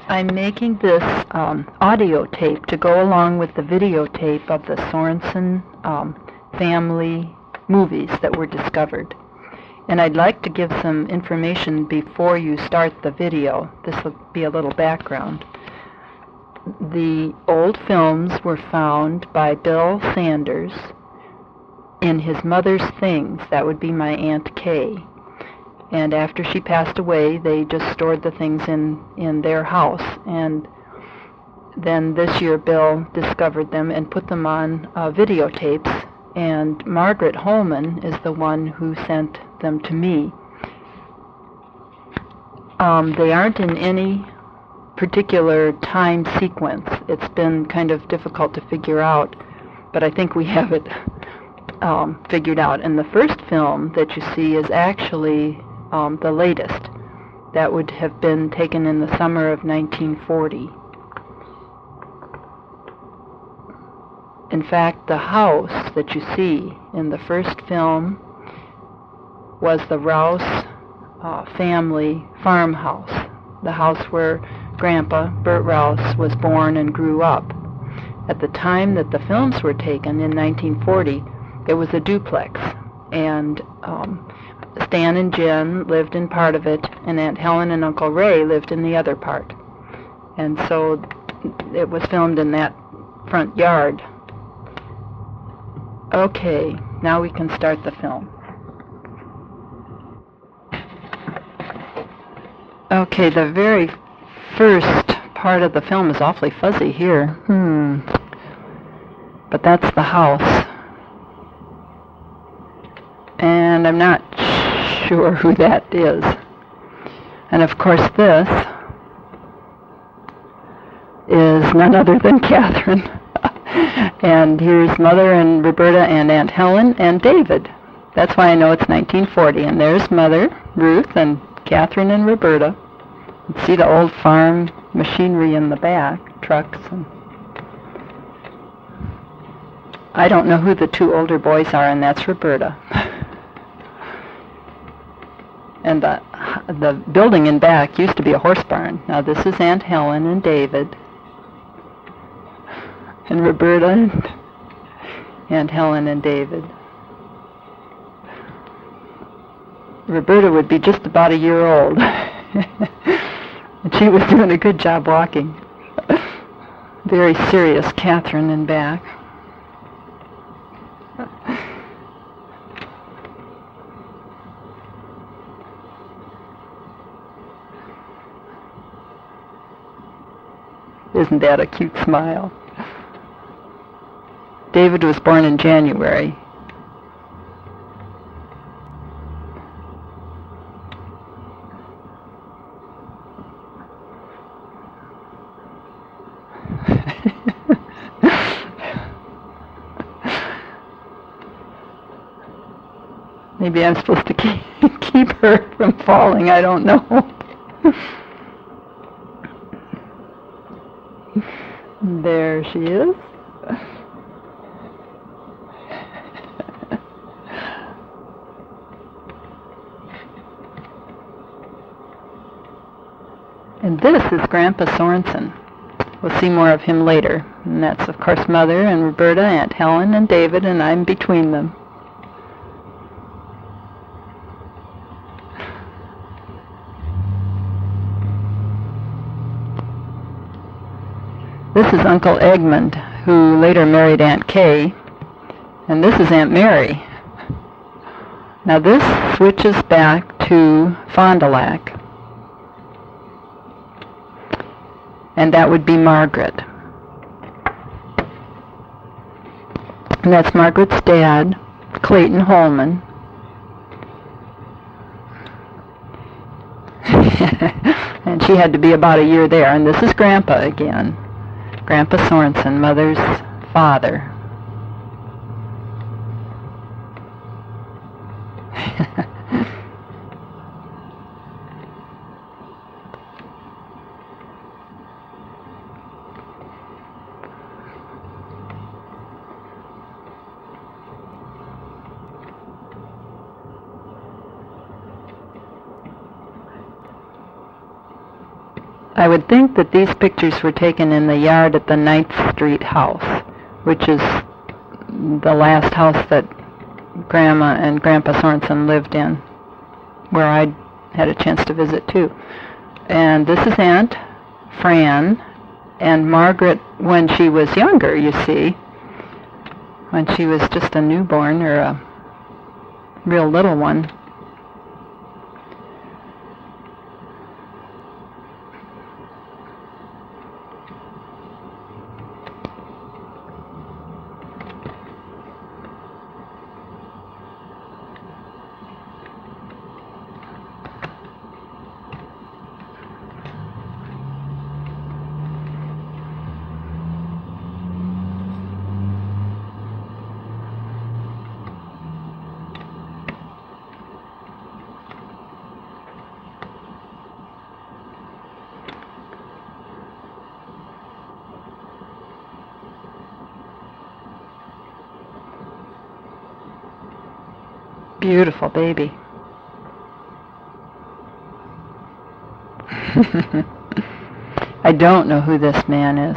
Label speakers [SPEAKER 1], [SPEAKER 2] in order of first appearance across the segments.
[SPEAKER 1] I'm making this audio tape to go along with the videotape of the Sorenson family movies that were discovered. And I'd like to give some information before you start the video. This will be a little background. The old films were found by Bill Sanders in his mother's things. That would be my Aunt Kay. And after she passed away, they just stored the things in their house. And then this year, Bill discovered them and put them on videotapes. And Margaret Holman is the one who sent them to me. They aren't in any particular time sequence. It's been kind of difficult to figure out, but I think we have it figured out. And the first film that you see is actually the latest. That would have been taken in the summer of 1940. In fact, the house that you see in the first film was the Rouse family farmhouse, the house where Grandpa, Bert Rouse, was born and grew up. At the time that the films were taken in 1940, it was a duplex, and Stan and Jen lived in part of it, and Aunt Helen and Uncle Ray lived in the other part. And so it was filmed in that front yard. Okay, now we can start the film. Okay, the very first part of the film is awfully fuzzy here. But that's the house. And I'm not sure who that is. And of course this is none other than Catherine. And here's Mother and Roberta and Aunt Helen and David. That's why I know it's 1940. And there's Mother, Ruth, and Catherine and Roberta. You see the old farm machinery in the back, trucks. And I don't know who the two older boys are, and that's Roberta. And the building in back used to be a horse barn. Now this is Aunt Helen and David. And Roberta and Aunt Helen and David. Roberta would be just about a year old. And she was doing a good job walking. Very serious Catherine in back. Isn't that a cute smile? David was born in January. Maybe I'm supposed to keep her from falling, I don't know. There she is. And this is Grandpa Sorenson. We'll see more of him later. And that's, of course, Mother and Roberta, Aunt Helen and David, and I'm between them. This is Uncle Egmont, who later married Aunt Kay, and this is Aunt Mary. Now this switches back to Fond du Lac, and that would be Margaret. And that's Margaret's dad, Clayton Holman. And she had to be about a year there, and this is Grandpa again. Grandpa Sorenson, Mother's father. I would think that these pictures were taken in the yard at the 9th Street house, which is the last house that Grandma and Grandpa Sorenson lived in, where I had a chance to visit too. And this is Aunt Fran and Margaret when she was younger, you see, when she was just a newborn or a real little one. Beautiful baby. I don't know who this man is.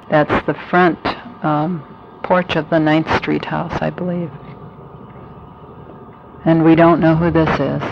[SPEAKER 1] That's the front porch of the 9th Street house, I believe. And we don't know who this is.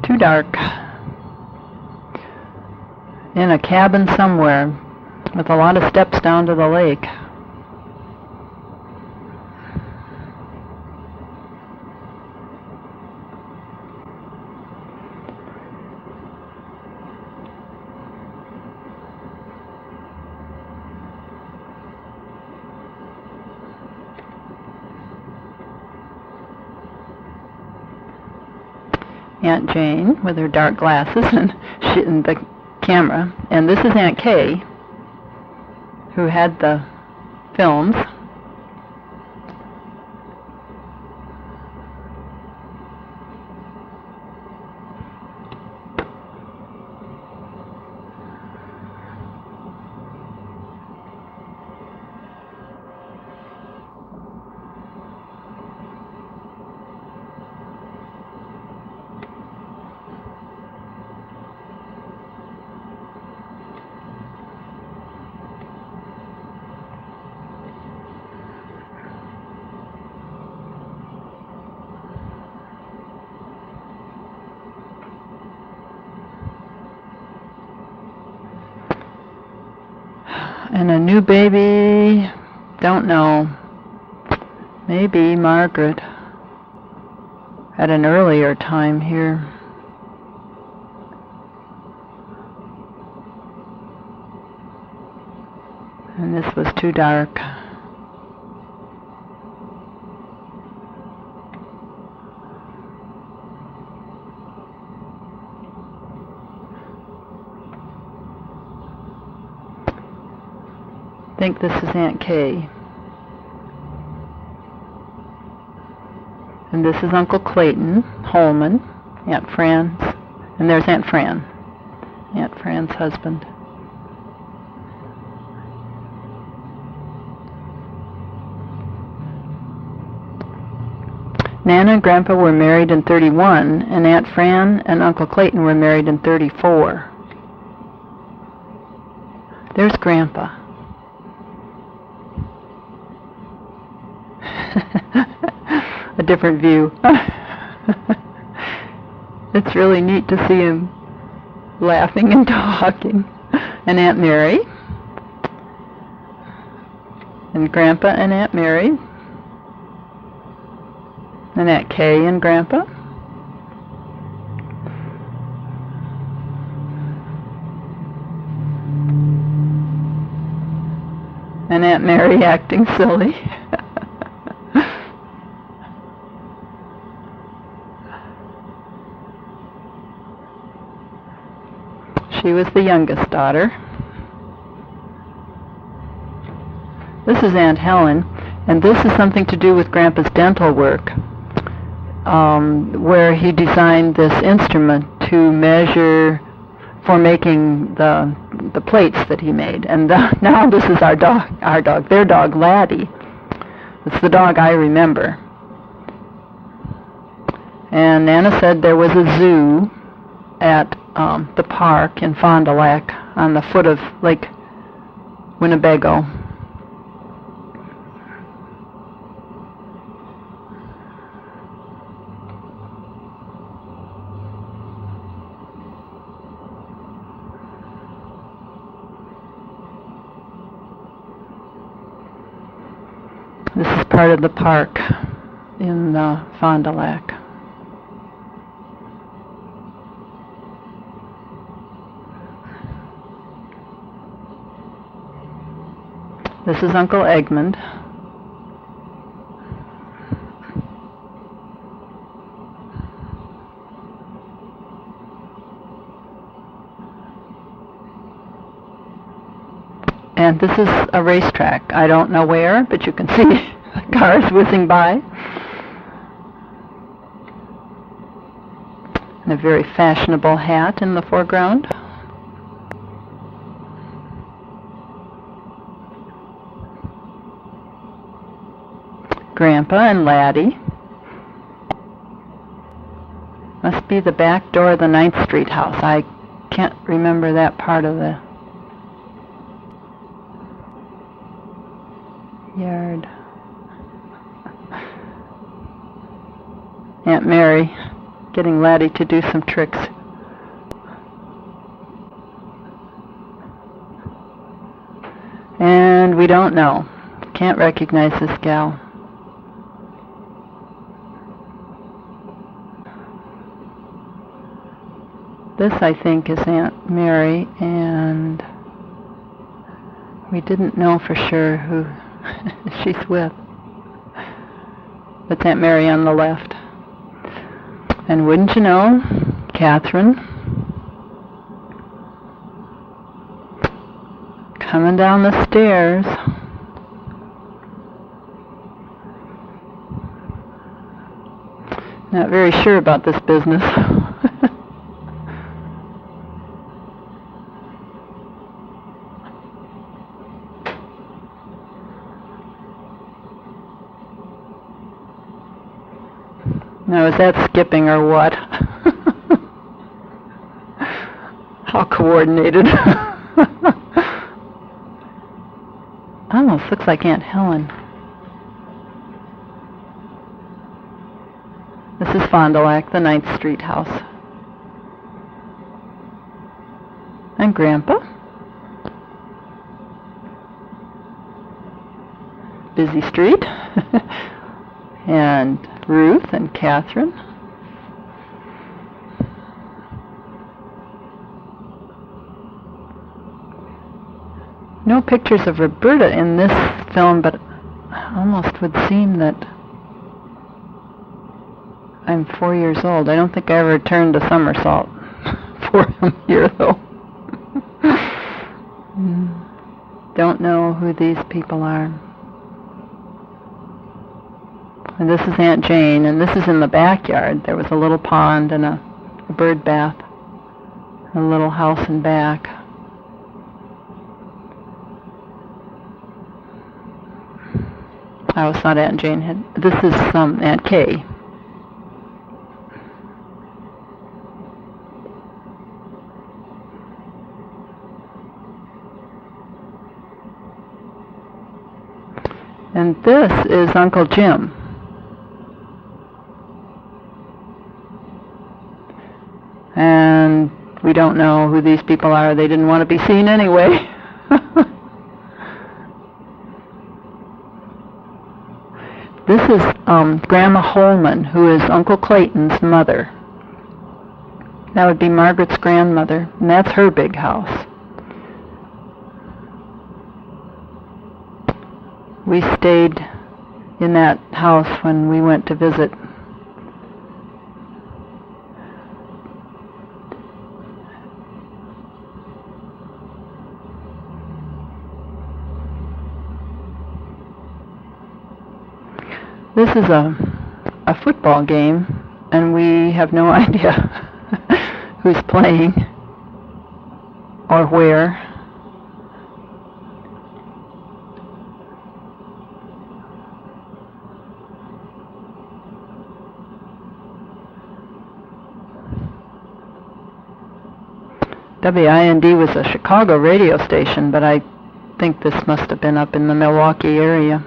[SPEAKER 1] Too dark. In a cabin somewhere with a lot of steps down to the lake. Aunt Jane with her dark glasses and the camera. And this is Aunt Kay, who had the films. And a new baby, don't know. Maybe Margaret at an earlier time here. And this was too dark. I think this is Aunt Kay. And this is Uncle Clayton Holman, Aunt Fran's, and there's Aunt Fran's husband. Nana and Grandpa were married in 31, and Aunt Fran and Uncle Clayton were married in 34. There's Grandpa. A different view. It's really neat to see him laughing and talking. And Aunt Mary. And Grandpa and Aunt Mary. And Aunt Kay and Grandpa. And Aunt Mary acting silly. She was the youngest daughter. This is Aunt Helen, and this is something to do with Grandpa's dental work, where he designed this instrument to measure for making the plates that he made. And now this is their dog Laddie. It's the dog I remember. And Nana said there was a zoo at the park in Fond du Lac on the foot of Lake Winnebago. This is part of the park in Fond du Lac. This is Uncle Egmund. And this is a racetrack. I don't know where, but you can see cars whizzing by. And a very fashionable hat in the foreground. Grandpa and Laddie. Must be the back door of the 9th Street house. I can't remember that part of the yard. Aunt Mary getting Laddie to do some tricks. And we don't know. Can't recognize this gal. This, I think, is Aunt Mary, and we didn't know for sure who she's with. That's Aunt Mary on the left. And wouldn't you know, Catherine coming down the stairs. Not very sure about this business. Now, is that skipping or what? How coordinated. Almost looks like Aunt Helen. This is Fond du Lac, the 9th Street house. And Grandpa. Busy street. and Ruth and Catherine. No pictures of Roberta in this film, but almost would seem that I'm 4 years old. I don't think I ever turned a somersault for him here, though. Don't know who these people are. And this is Aunt Jane, and this is in the backyard. There was a little pond and a bird bath, a little house in back. I always thought Aunt Jane had... This is Aunt Kay. And this is Uncle Jim. And we don't know who these people are. They didn't want to be seen anyway. This is Grandma Holman, who is Uncle Clayton's mother. That would be Margaret's grandmother, and that's her big house. We stayed in that house when we went to visit. This is a football game, and we have no idea who's playing or where. WIND was a Chicago radio station, but I think this must have been up in the Milwaukee area.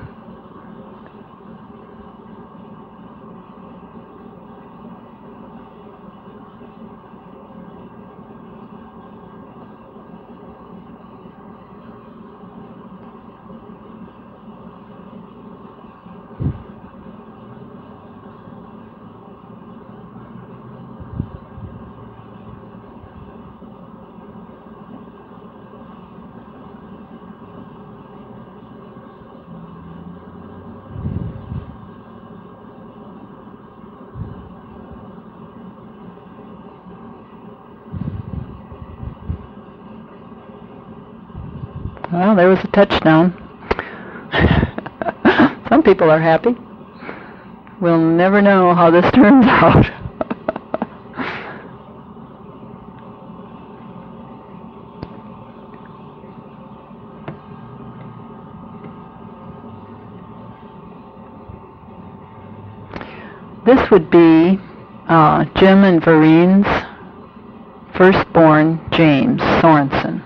[SPEAKER 1] Well, there was a touchdown. Some people are happy. We'll never know how this turns out. This would be Jim and Verine's firstborn, James Sorenson.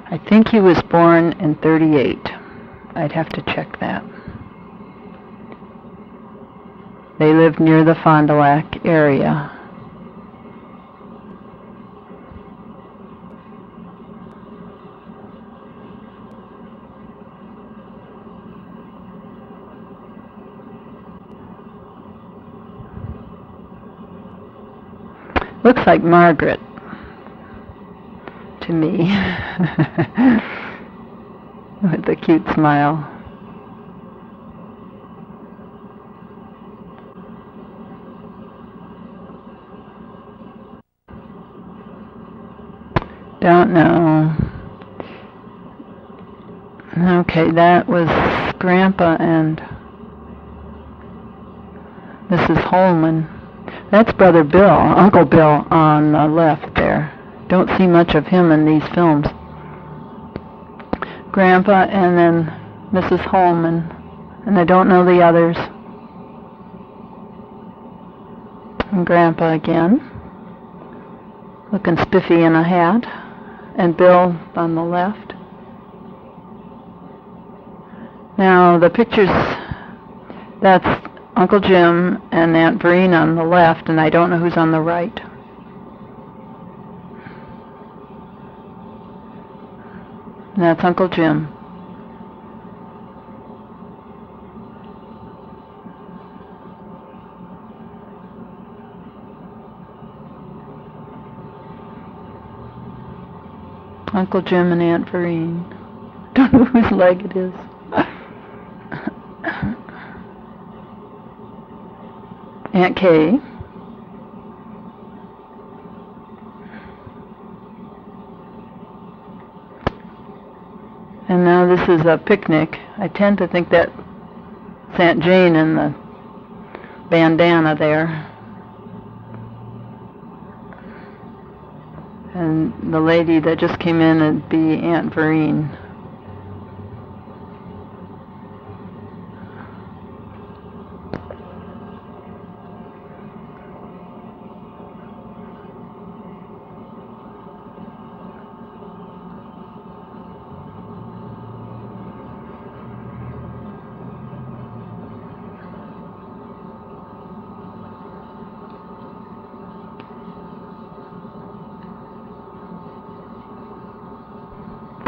[SPEAKER 1] I think he was born in 38. I'd have to check that. They lived near the Fond du Lac area. Looks like Margaret to me, with the cute smile. Don't know. Okay, that was Grandpa and Mrs. Holman. That's Brother Bill, Uncle Bill on the left there. Don't see much of him in these films. Grandpa and then Mrs. Holman, and I don't know the others. And Grandpa again, looking spiffy in a hat, and Bill on the left. Now the pictures That's Uncle Jim and Aunt Vereen on the left, and I don't know who's on the right. And that's Uncle Jim. Uncle Jim and Aunt Vereen. Don't know whose leg it is. Aunt Kay. And now this is a picnic. I tend to think that it's Aunt Jane in the bandana there. And the lady that just came in would be Aunt Vereen.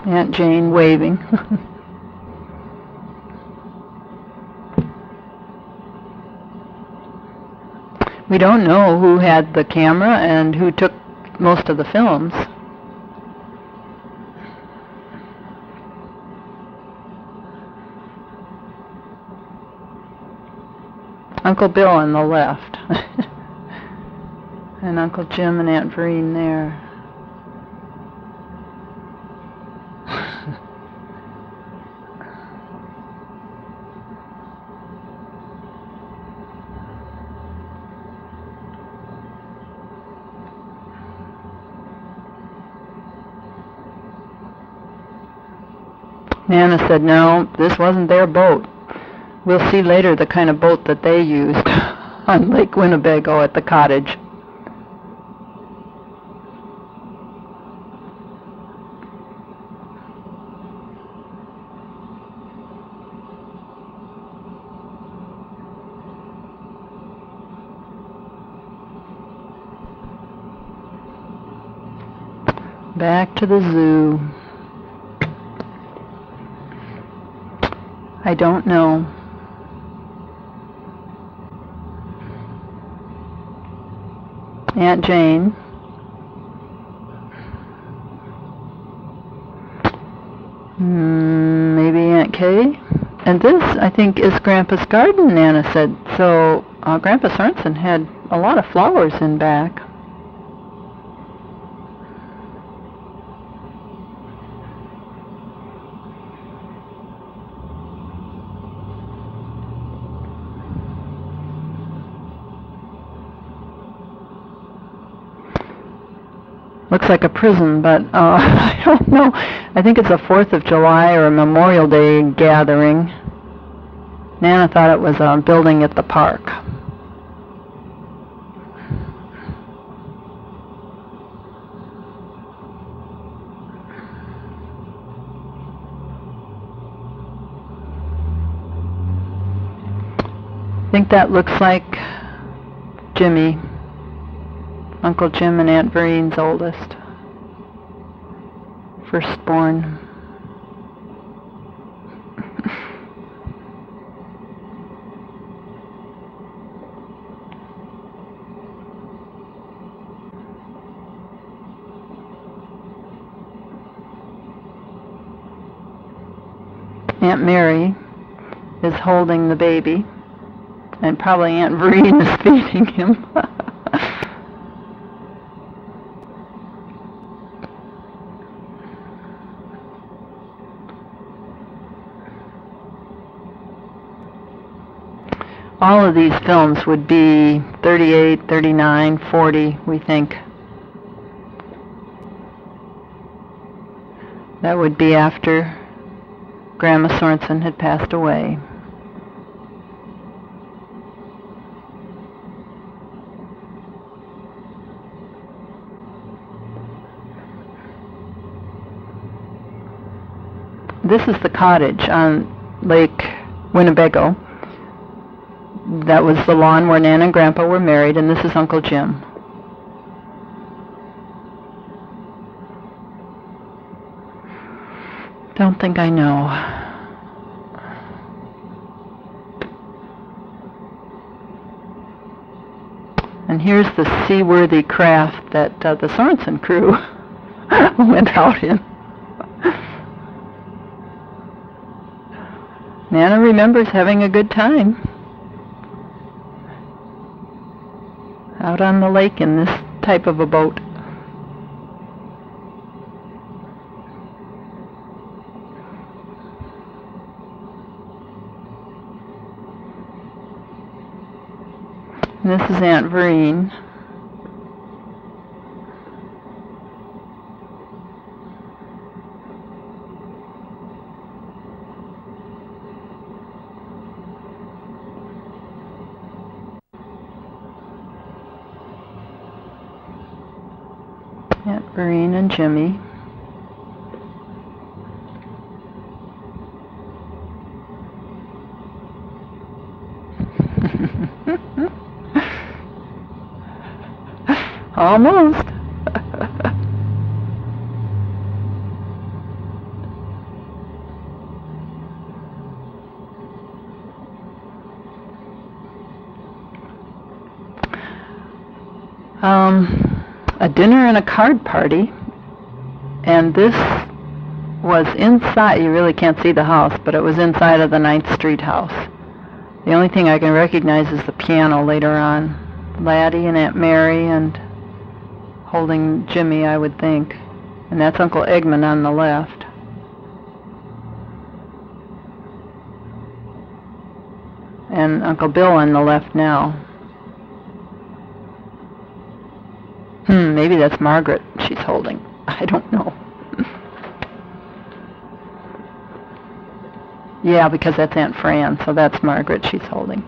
[SPEAKER 1] Aunt Jane waving. We don't know who had the camera and who took most of the films. Uncle Bill on the left. And Uncle Jim and Aunt Vereen there. Nana said, no, this wasn't their boat. We'll see later the kind of boat that they used on Lake Winnebago at the cottage. Back to the zoo. I don't know. Aunt Jane. Maybe Aunt Kay. And this, I think, is Grandpa's garden, Nana said. So Grandpa Sorenson had a lot of flowers in back. Looks like a prison, but I don't know. I think it's a 4th of July or a Memorial Day gathering. Nana thought it was a building at the park. I think that looks like Jimmy. Uncle Jim and Aunt Vereen's oldest. Firstborn. Aunt Mary is holding the baby, and probably Aunt Vereen is feeding him. All of these films would be 38, 39, 40, we think. That would be after Grandma Sorenson had passed away. This is the cottage on Lake Winnebago. That was the lawn where Nan and Grandpa were married, and this is Uncle Jim. Don't think I know. And here's the seaworthy craft that the Sorenson crew went out in. Nana remembers having a good time out on the lake in this type of a boat. And this is Aunt Vereen. Aunt Vereen and Jimmy. Almost. A dinner and a card party, and this was inside. You really can't see the house, but it was inside of the 9th Street house. The only thing I can recognize is the piano later on. Laddie and Aunt Mary and holding Jimmy, I would think. And that's Uncle Eggman on the left. And Uncle Bill on the left now. Maybe that's Margaret she's holding. I don't know. Yeah, because that's Aunt Fran, so that's Margaret she's holding.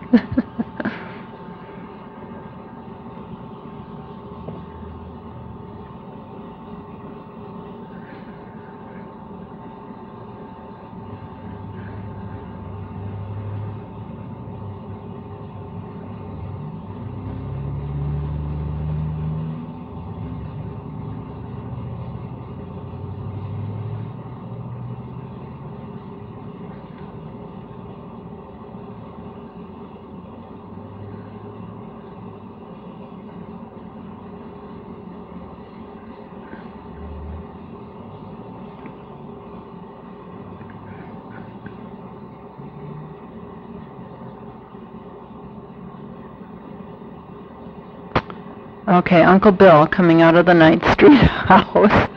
[SPEAKER 1] Okay, Uncle Bill coming out of the 9th Street house.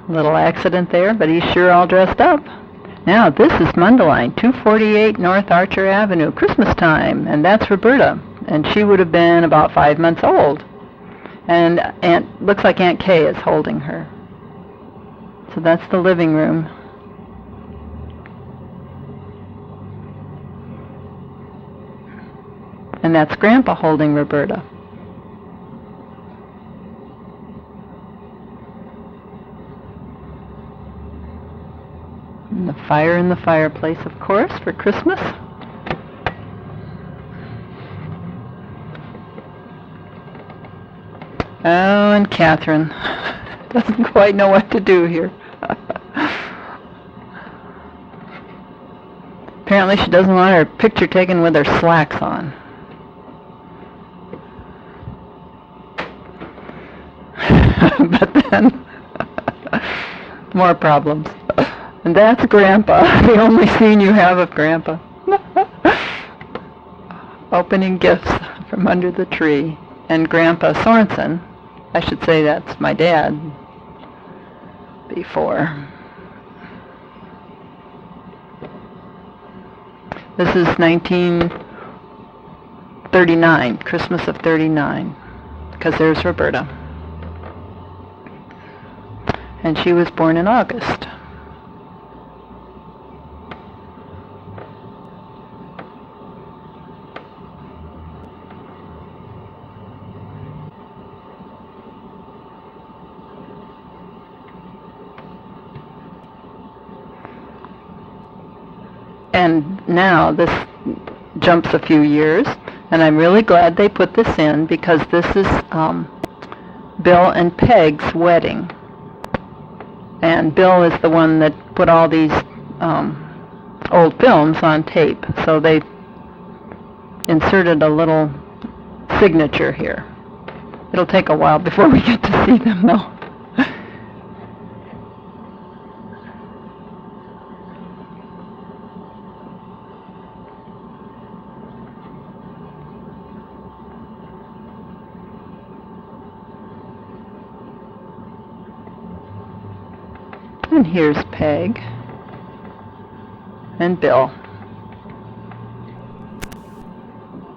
[SPEAKER 1] Little accident there, but he's sure all dressed up. Now, this is Mundelein, 248 North Archer Avenue, Christmas time, and that's Roberta, and she would have been about 5 months old. And looks like Aunt Kay is holding her. So that's the living room. And that's Grandpa holding Roberta. And the fire in the fireplace, of course, for Christmas. Oh, and Catherine doesn't quite know what to do here. Apparently she doesn't want her picture taken with her slacks on. But then, more problems. And that's Grandpa, the only scene you have of Grandpa. Opening gifts from under the tree. And Grandpa Sorenson, I should say that's my dad, before. This is 1939, Christmas of 39, because there's Roberta. And she was born in August. And now this jumps a few years, and I'm really glad they put this in because this is Bill and Peg's wedding. And Bill is the one that put all these old films on tape, so they inserted a little signature here. It'll take a while before we get to see them, though. And here's Peg and Bill.